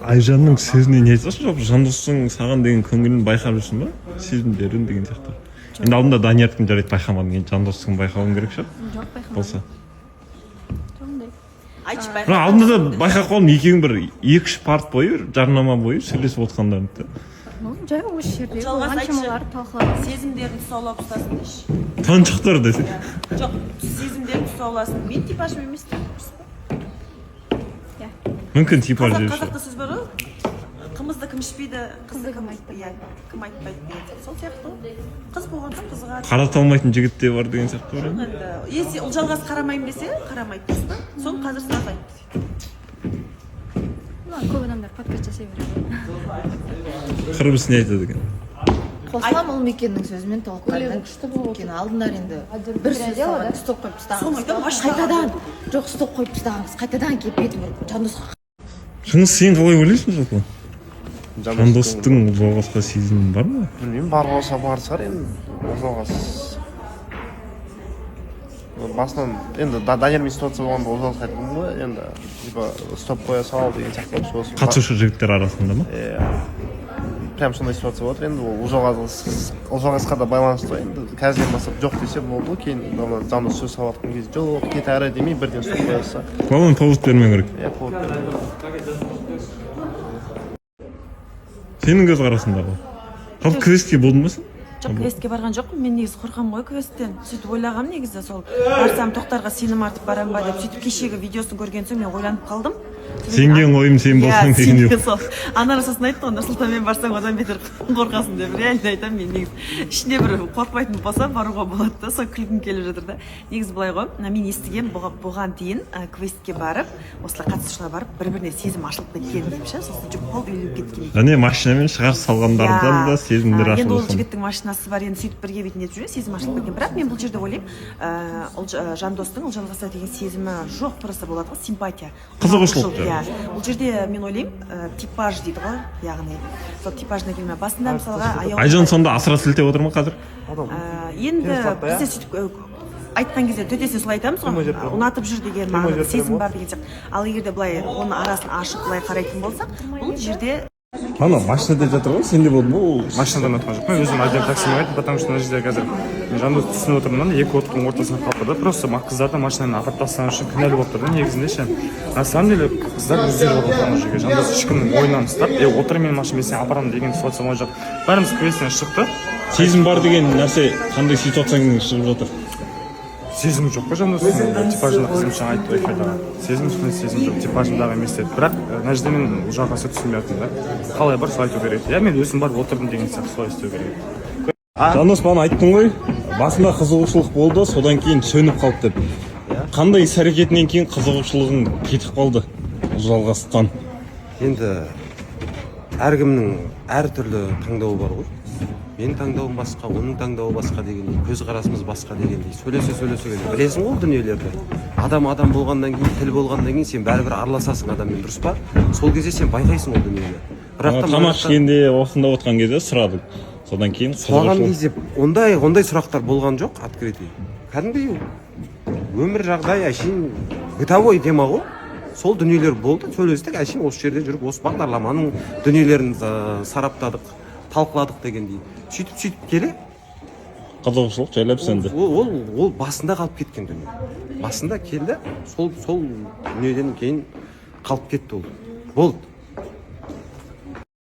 Айжанның сөзіне не айтасың? Жалпы Жандостың саған деген көңілін байқап жүрсің ба? Сезімдерін деген сияқты. Енді алдында Даниярдың жарайды байқамадың, енді Жандостың байқауың керек шығар. Жоқ, байқамадым. Болса. Айтшы бірақ алдында да байқап қалдым, екеуің бір 2-3 парт бойы, жарнама бойы сөйлесіп отқандарыңды. Жай осы жерде қаншамалар талқылап сезімдерін тұсаулап ұстасын дейші. Таншықтар десе. Жоқ, сезімдерін тұсауласын. Мен типажым емес те. Мүмкін типаж жеуші. Қазақта сөз бар ғой. Қымызды кім ішпейді, қызды кім айтпайды. Кім айтпайды. Сол сияқты. Қыз болғанда қызыға. Қарата алмайтын жігіт те бар деген сияқты бар. Если ұлжалғас қарамаймын десе, қарамайды дұрыс па? Соны қазір сұрақ айтты. Көп адамдар подкаст жасай береді. Қырбыз не айтады екен? Қосылам ол Мекеннің сөзімен толыққанды күшті болып екен. Алдындар енді бір сөз салған, стоп қойып тастағанбыз. Қайтадан, жоқ стоп қойып тастағанбыз. Қайтадан келіп бетім ұрып Жандосқа. Шыңыз, сен қалай ойлайсың жалпы? Жандостың Ұлжалғасқа сезімі бар ма? Білмеймін, бар болса бар шығар енді. Ұлжалғас басынан енді Даниярмен ситуация болғанда Ұлжалғасқа айттым ғой, енді типа стоп қоя сал деген сияқты. Қатысушы жігіттер арасында ма? Прям сондай ситуация болады. Енді Ұлжалғасқа да байланысты ғой. Енді қазірден бастап жоқ десе болды, кейін Жандос сөз салып жатқан кезде жоқ, кет әрі демей бірден стоп қоя салса. Оған повод бермеу керек. Повод бермеу. Сенің көзқарасыңдағы. Жалпы квестке болдың ба сен? Жоқ, квестке барған жоқпын. Мен негізі қорқамын ғой квесттен. Сөйтіп ойлағам негізі сол. Барсам Тоқтарға сенім артып барам ба деп сөйтіп кешегі видеосын көрген соң мен ойланып қалдым. Сенген ойым сен болсаң деген жоқ. Сол. Анар сосын айтты ғой, Нұрсұлтанмен барсаң одан бетер қорқасың деп. Реально айтамын, мен негізі ішінде бір қорқпайтын болсам баруға болады да, сол күлгім келіп жатыр да. Негізі былай ғой, мен естігем бұған дейін квестке барып, осылай қатысушылар барып, бір-біріне сезім ашылып кеткен деймін ше, сосын жұп болып үйленіп кеткен. Және машинамен шығарып салғандардан да сезімдер ашылды. Енді ол жігіттің машинасы бар, енді сөйтіп бірге бетін етіп жүрген, сезім ашылып кеткен. Бірақ мен бұл жерде ойлаймын, Жандостың Ұлжалғасқа деген сезімі жоқ, просто болады ғой, симпатия. Қызығушылық. Бұл жерде мен ойлаймын, типаж дейді ғой, яғни сол типажына келме. Басында мысалға Айжан сонда асыра сілтеп отыр ма қазір? Енді бізде сөйтіп айтқан кезде төтесіне солай айтамыз ғой, ұнатып жүр деген мағынада сезім бар деген сияқты. Ал егерде былай оның арасын ашып былай қарайтын болсақ, бұл жерде Ана машинада жатыр ғой, сенде болды ма ол? Машинадан өткен жоқ. Мен өзім отдельно таксимен айттым, потому что мына жерде қазір Жандос түсініп отырмын да, екі оттың ортасына қалып тұр да, просто қыздарды машинамен апарып тастағаны үшін кінәлі болып тұр да, негізінде ше. На самом деле қыздар өздері болып отыр ана жерге. Жандос ешкімнің ойынан ұстап, отыр мен машинамен сені апарамын деген ситуация болған жоқ. Бәріміз квесттен шықты. Сезім бар деген нәрсе қандай ситуациядан шығып жатыр? Сезім жоқ қой Жандостың типажында қызым жаңа айтты ғой қайта. Сезім жоқ, типажындағы емес деді. бірақ мына жерде мен Ұлжалғасты түсінбей жатырмын да. Қалай бар солай айту керек. Иә, мен өзім барып отырдым деген сияқты солай істеу керек. Жандос, бана айттың ғой, басында қызығушылық болды, содан кейін сөніп қалды деп. Қандай іс әрекетінен кейін қызығушылығың кетіп қалды Ұлжалғастан? Енді әркімнің әртүрлі таңдауы бар ғой. Менің таңдауым басқа, оның таңдауы басқа дегендей, көзқарасымыз басқа дегендей. Сөйлесе келе. Білесің ғой дүниелерді. Адам болғаннан кейін, тіл болғаннан кейін сен бәрібір араласасың адаммен, дұрыс па? Сол кезде сен байқайсың ол дүниені. Бірақ тамақ ішкенде осында отқан кезде сұрадық. Содан кейін сұлаған кезде ондай сұрақтар болған жоқ, открытый. Кәдімгідей өмір жағдай әшейін бытовой тема ғой. Сол дүниелер болды, сөйлестік, әшейін осы жерде жүріп осы бағдарламаның дүниелерін сараптадық, талқыладық дегендей. Сөйтіп келе қызығушылық жайлап сөнді. Ол басында қалып кеткен дүние. Басында келді, сол дүниеден кейін қалып кетті ол. Болды.